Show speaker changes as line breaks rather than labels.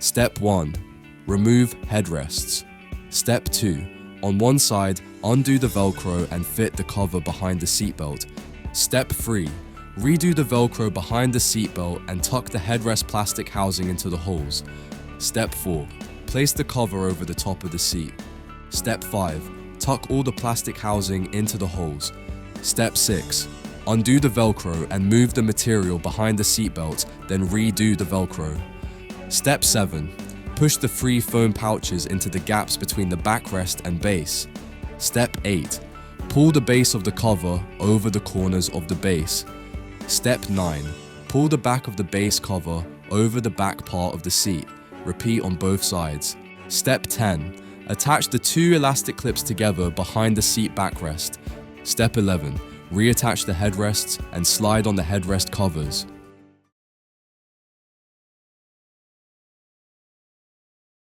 Step 1. Remove headrests. Step 2. On one side, undo the Velcro and fit the cover behind the seatbelt. Step 3. Redo the Velcro behind the seatbelt and tuck the headrest plastic housing into the holes. Step 4. Place the cover over the top of the seat. Step 5. Tuck all the plastic housing into the holes. Step 6. Undo the Velcro and move the material behind the seatbelt, then redo the Velcro. Step 7. Push the free foam pouches into the gaps between the backrest and base. Step 8. Pull the base of the cover over the corners of the base. Step 9. Pull the back of the base cover over the back part of the seat. Repeat on both sides. Step 10. Attach the 2 elastic clips together behind the seat backrest. Step 11. Reattach the headrests and slide on the headrest covers.